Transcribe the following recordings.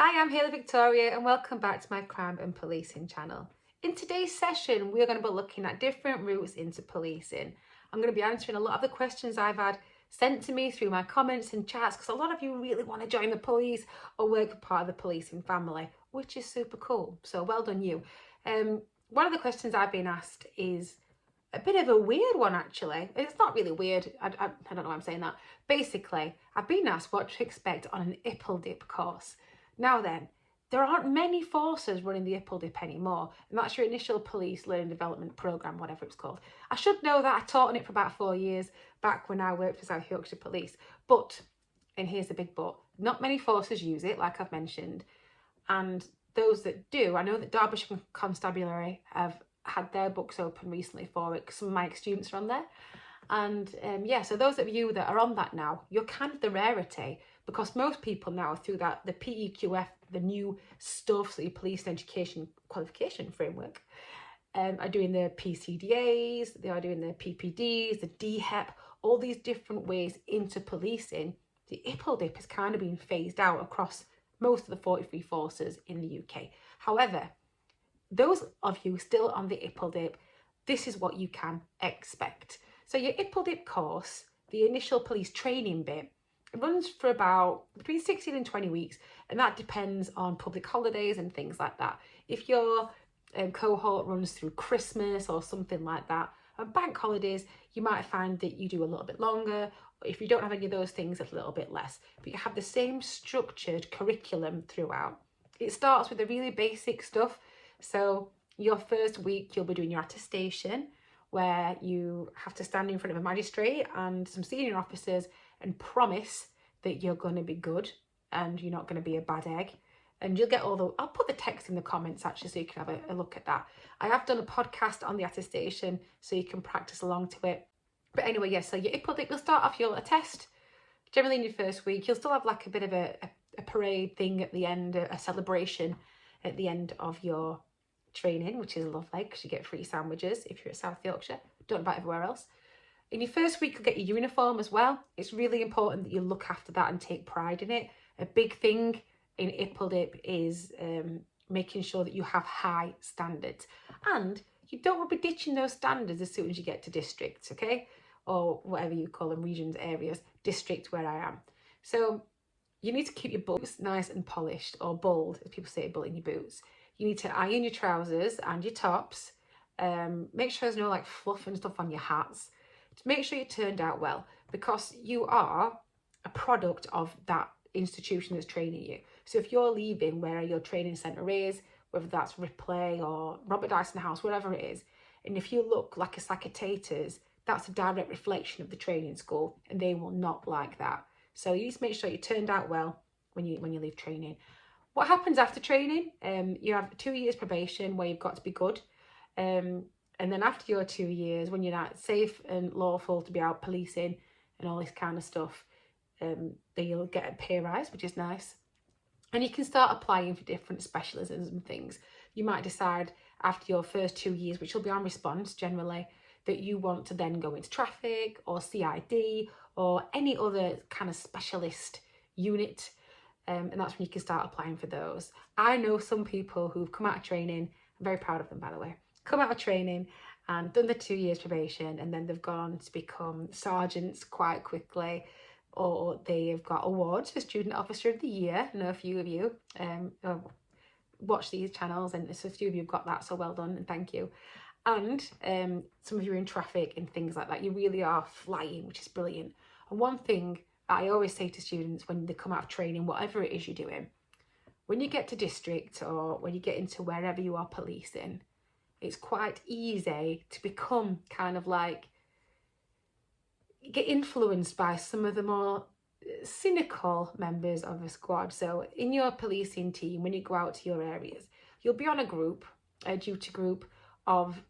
Hi, I'm Hayley Victoria and welcome back to my crime and policing channel. In today's session, we're going to be looking at different routes into policing. I'm going to be answering a lot of the questions I've had sent to me through my comments and chats because a lot of you really want to join the police or work a part of the policing family, which is super cool. So well done you. One of the questions I've been asked is a bit of a weird one actually. It's not really weird, I don't know why I'm saying that. Basically, I've been asked what to expect on an IPLDP course. Now then, there aren't many forces running the IPLDP anymore, and that's your initial police learning development programme, whatever it's called. I should know that. I taught on it for about 4 years back when I worked for South Yorkshire Police. But, and here's the big but, not many forces use it, like I've mentioned. And those that do, I know that Derbyshire Constabulary have had their books open recently for it, because some of my ex-students are on there. And yeah, so those of you that are on that now, you're kind of the rarity, because most people now through that, the PEQF, the new stuff, so your police and education qualification framework, are doing the PCDAs, they are doing the PPDs, the DHEP, all these different ways into policing. The IPLDP has kind of been phased out across most of the 43 forces in the UK. However, those of you still on the IPLDP, this is what you can expect. So your IPLDP course, the initial police training bit, it runs for about between 16 and 20 weeks, and that depends on public holidays and things like that. If your cohort runs through Christmas or something like that, and bank holidays, you might find that you do a little bit longer. If you don't have any of those things, it's a little bit less. But you have the same structured curriculum throughout. It starts with the really basic stuff. So your first week, you'll be doing your attestation, where you have to stand in front of a magistrate and some senior officers and promise that you're going to be good and you're not going to be a bad egg. And you'll get all the, I'll put the text in the comments actually so you can have a look at that. I have done a podcast on the attestation so you can practice along to it. But anyway, yeah, so your IPLDP, you'll start off your attest. Generally in your first week, you'll still have like a bit of a parade thing at the end, a celebration at the end of your training, which is lovely because you get free sandwiches if you're at South Yorkshire. Don't invite everywhere else. In your first week, you'll get your uniform as well. It's really important that you look after that and take pride in it. A big thing in IPLDP is making sure that you have high standards. And you don't want to be ditching those standards as soon as you get to districts, okay? Or whatever you call them, regions, areas, district where I am. So you need to keep your boots nice and polished, or bold, as people say, bull in your boots. You need to iron your trousers and your tops. Make sure there's no like fluff and stuff on your hats. Make sure you turned out well, because you are a product of that institution that's training you. So if you're leaving where your training centre is, whether that's Ripley or Robert Dyson House, wherever it is, and if you look like a sack of taters, that's a direct reflection of the training school, and they will not like that. So you need to make sure you turned out well when you leave training. What happens after training? You have 2 years probation where you've got to be good. And then after your 2 years, when you're not safe and lawful to be out policing and all this kind of stuff, then you'll get a pay rise, which is nice. And you can start applying for different specialisms and things. You might decide after your first 2 years, which will be on response generally, that you want to then go into traffic or CID or any other kind of specialist unit. And that's when you can start applying for those. I know some people who've come out of training, I'm very proud of them by the way, come out of training and done the 2 years probation, and then they've gone to become sergeants quite quickly, or they have got awards for Student Officer of the Year. I know a few of you watch these channels, and so a few of you have got that, so well done and thank you. And some of you are in traffic and things like that. You really are flying, which is brilliant. And one thing I always say to students when they come out of training, whatever it is you're doing, when you get to district or when you get into wherever you are policing, it's quite easy to become kind of like, get influenced by some of the more cynical members of a squad. So in your policing team, when you go out to your areas, you'll be on a group, a duty group of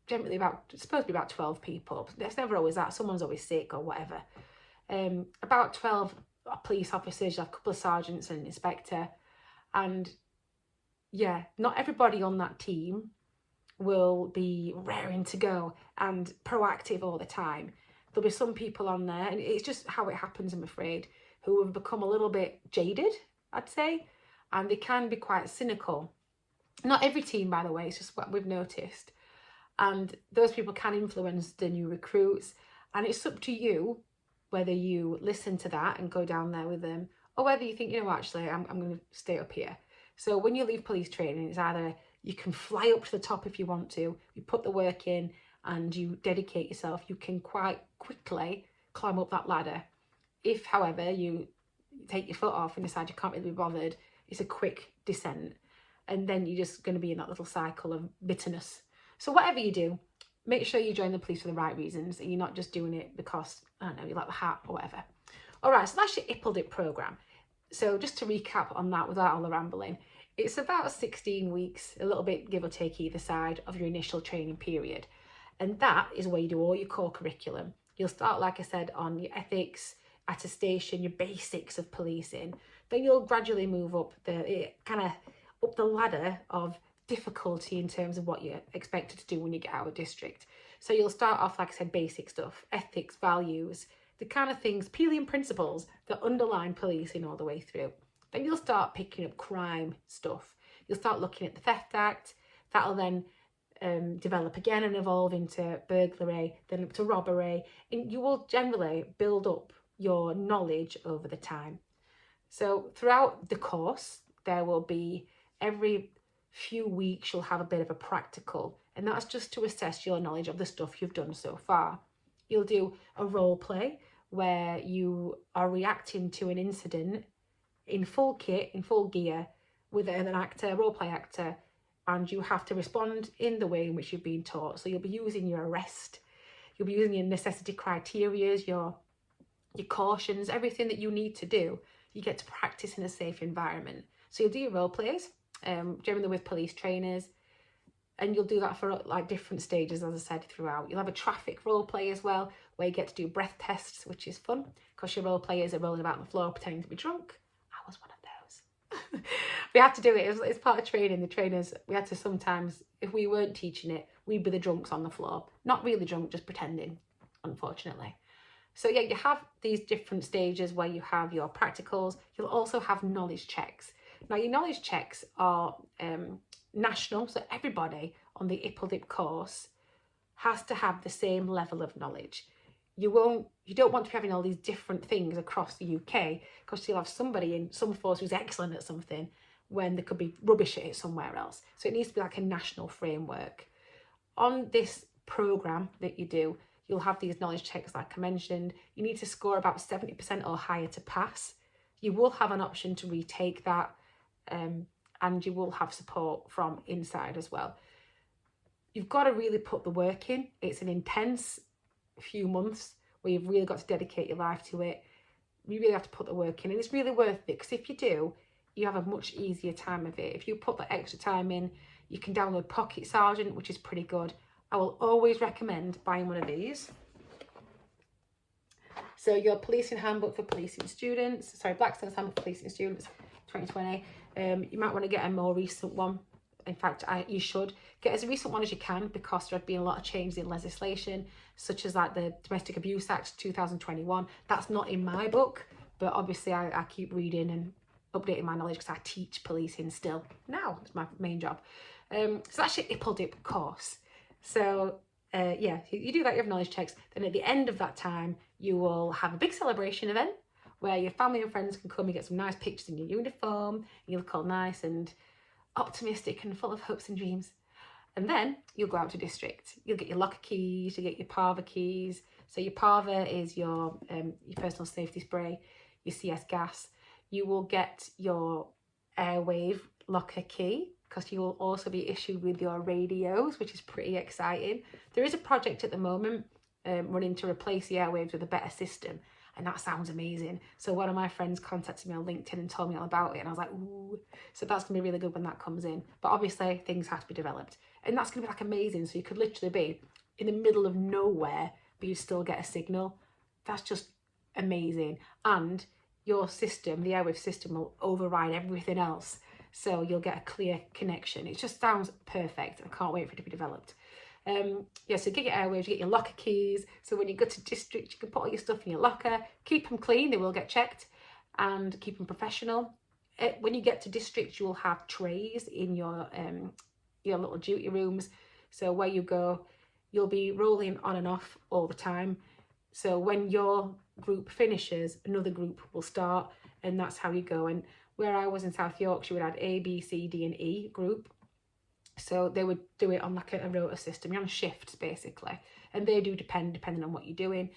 generally supposed to be about 12 people. There's never always that, someone's always sick or whatever. About 12 police officers, you have a couple of sergeants and an inspector. And yeah, not everybody on that team will be raring to go and proactive all the time. There'll be some people on there, and it's just how it happens, I'm afraid, who have become a little bit jaded, I'd say, and they can be quite cynical. Not every team, by the way, it's just what we've noticed. And those people can influence the new recruits, and it's up to you whether you listen to that and go down there with them, or whether you think, you know, actually, I'm going to stay up here. So when you leave police training, it's either you can fly up to the top if you want to, you put the work in and you dedicate yourself, you can quite quickly climb up that ladder. If, however, you take your foot off and decide you can't really be bothered, it's a quick descent. And then you're just going to be in that little cycle of bitterness. So whatever you do, make sure you join the police for the right reasons and you're not just doing it because, I don't know, you like the hat or whatever. All right, so that's your IPLDP programme. So just to recap on that without all the rambling, it's about 16 weeks, a little bit give or take either side of your initial training period. And that is where you do all your core curriculum. You'll start, like I said, on your ethics, attestation, your basics of policing. Then you'll gradually move up the ladder of difficulty in terms of what you're expected to do when you get out of district. So you'll start off, like I said, basic stuff, ethics, values, the kind of things, Peelian principles that underline policing all the way through. Then you'll start picking up crime stuff. You'll start looking at the Theft Act. That'll then develop again and evolve into burglary, then up to robbery. And you will generally build up your knowledge over the time. So throughout the course, there will be every few weeks you'll have a bit of a practical, and that's just to assess your knowledge of the stuff you've done so far. You'll do a role play where you are reacting to an incident in full kit, in full gear, with an actor, role play actor, and you have to respond in the way in which you've been taught. So you'll be using your arrest, you'll be using your necessity criteria, your cautions, everything that you need to do. You get to practice in a safe environment. So you'll do your role plays, generally with police trainers, and you'll do that for like different stages, as I said, throughout. You'll have a traffic role play as well, where you get to do breath tests, which is fun, because your role players are rolling about on the floor pretending to be drunk. I was one of those. We had to do it. It's part of training. The trainers, we had to sometimes, if we weren't teaching it, we'd be the drunks on the floor. Not really drunk, just pretending, unfortunately. So yeah, you have these different stages where you have your practicals. You'll also have knowledge checks. Now, your knowledge checks are national, so everybody on the IPLDP course has to have the same level of knowledge. You don't want to be having all these different things across the UK, because you'll have somebody in some force who's excellent at something when they could be rubbish at it somewhere else. So it needs to be like a national framework. On this programme that you do, you'll have these knowledge checks like I mentioned. You need to score about 70% or higher to pass. You will have an option to retake that, and you will have support from inside as well. You've got to really put the work in. It's an intense few months where you've really got to dedicate your life to it. You really have to put the work in, and it's really worth it, because if you do, you have a much easier time of it. If you put that extra time in, you can download Pocket Sergeant, which is pretty good. I will always recommend buying one of these. So your Policing Handbook for Policing Students, Blackstone's Handbook for Policing Students 2020. You might want to get a more recent one. In fact, you should get as recent one as you can, because there have been a lot of changes in legislation, such as like the Domestic Abuse Act 2021. That's not in my book, but obviously I keep reading and updating my knowledge because I teach policing still. Now it's my main job. So that's your IPLDP course. So yeah, you do that, you have knowledge checks. Then at the end of that time, you will have a big celebration event where your family and friends can come and get some nice pictures in your uniform. You look all nice and optimistic and full of hopes and dreams. And then you'll go out to district. You'll get your locker keys, you get your parva keys. So your parva is your personal safety spray, your CS gas. You will get your airwave locker key, because you will also be issued with your radios, which is pretty exciting. There is a project at the moment running to replace the airwaves with a better system, and that sounds amazing. So one of my friends contacted me on LinkedIn and told me all about it, and I was like, ooh. So that's gonna be really good when that comes in. But obviously things have to be developed, and that's gonna be like amazing. So you could literally be in the middle of nowhere, but you still get a signal. That's just amazing. And your system, the airwave system, will override everything else. So you'll get a clear connection. It just sounds perfect. I can't wait for it to be developed. Yeah, so get your airwaves, you get your locker keys. So when you go to district, you can put all your stuff in your locker, keep them clean, they will get checked, and keep them professional. when you get to district, you will have trays in your little duty rooms. So where you go, you'll be rolling on and off all the time. So when your group finishes, another group will start, and that's how you go. And where I was in South Yorkshire, we had A, B, C, D and E group. So they would do it on like a rota system. You're on shifts basically, and they do depending on what you're doing.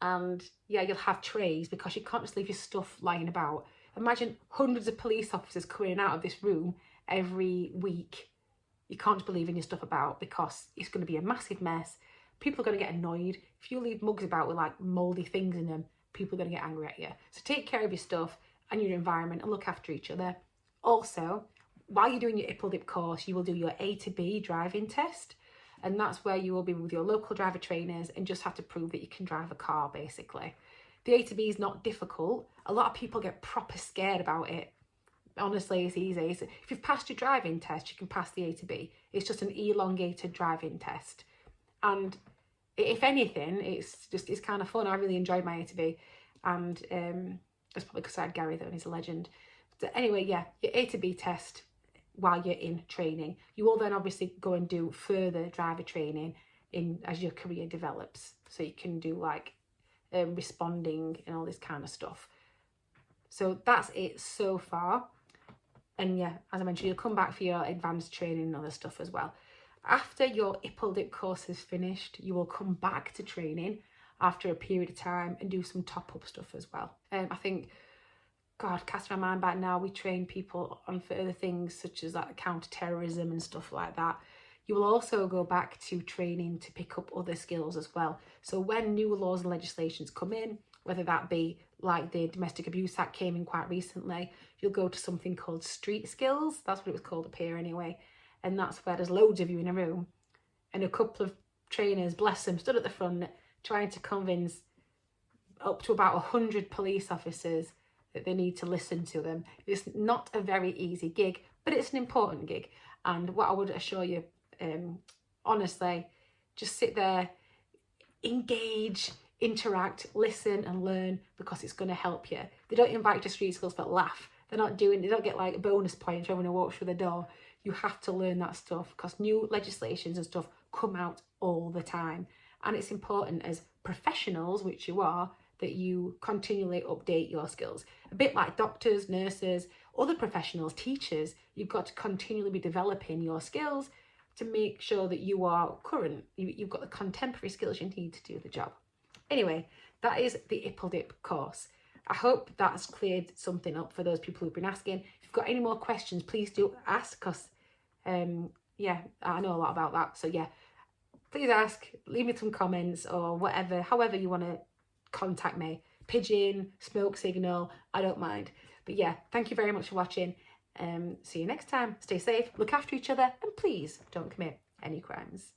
And yeah, you'll have trays because you can't just leave your stuff lying about. Imagine hundreds of police officers coming out of this room every week. You can't just be leaving your stuff about because it's going to be a massive mess. People are going to get annoyed. If you leave mugs about with like mouldy things in them, people are going to get angry at you. So take care of your stuff and your environment and look after each other. Also, while you're doing your IPLDP course, you will do your A to B driving test. And that's where you will be with your local driver trainers and just have to prove that you can drive a car, basically. The A to B is not difficult. A lot of people get proper scared about it. Honestly, it's easy. So if you've passed your driving test, you can pass the A to B. It's just an elongated driving test. And if anything, it's kind of fun. I really enjoyed my A to B. And that's probably because I had Gary though, and he's a legend. So anyway, yeah, your A to B test while you're in training. You will then obviously go and do further driver training as your career develops. So you can do like responding and all this kind of stuff. So that's it so far. And yeah, as I mentioned, you'll come back for your advanced training and other stuff as well. After your IPLDP course is finished, you will come back to training after a period of time and do some top-up stuff as well. I think, God, casting my mind back now, we train people on further things such as like counter-terrorism and stuff like that. You will also go back to training to pick up other skills as well. So when new laws and legislations come in, whether that be like the Domestic Abuse Act came in quite recently, you'll go to something called street skills. That's what it was called up here anyway. And that's where there's loads of you in a room and a couple of trainers, bless them, stood at the front trying to convince up to about 100 police officers that they need to listen to them. It's not a very easy gig, but it's an important gig. And what I would assure you, honestly, just sit there, engage, interact, listen and learn, because it's going to help you. They don't invite you to street skills for laugh. They don't get like bonus points for everyone who walks through the door. You have to learn that stuff because new legislations and stuff come out all the time. And it's important as professionals, which you are, that you continually update your skills. A bit like doctors, nurses, other professionals, teachers, you've got to continually be developing your skills to make sure that you are current. You've got the contemporary skills you need to do the job. Anyway, that is the IPLDP course. I hope that's cleared something up for those people who've been asking. If you've got any more questions, please do ask, because yeah, I know a lot about that. So yeah, please ask, leave me some comments or whatever, however you want to contact me. Pigeon, smoke signal, I don't mind. But yeah, thank you very much for watching. See you next time. Stay safe, look after each other, and please don't commit any crimes.